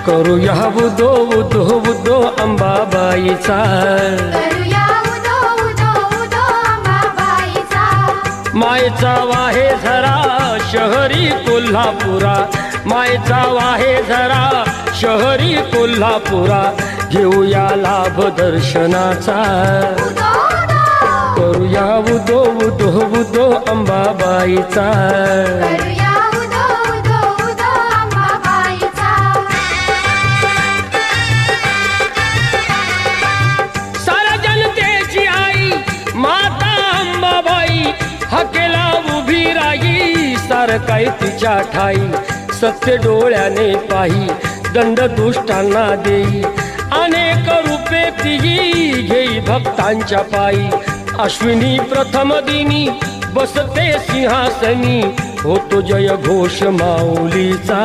करूया उदो उदो उदो अंबाबाईचा करूया उदो उदो उदो अंबाबाईचा मायचा वाहे झरा शहरी कोल्हापुरा मायचा वाहे झरा शहरी कोल्हापुरा घेऊया लाभ दर्शनाचा उदो उदो करूया उदो उदो उदो अंबाबाईचा करूया उदो उदो उदो अंबाबाईचा साऱ्या जनतेची आई माता अंबाबाई हकेला उभी राही सारकाई तिच्या ठाई सत्य डोळ्याने पाही दंड दुष्टांना देई अनेक रूपे तिही घेई भक्तांच्या पायी अश्विनी प्रथम दिनी बसते सिंहासनी होतो जय घोष माऊलीचा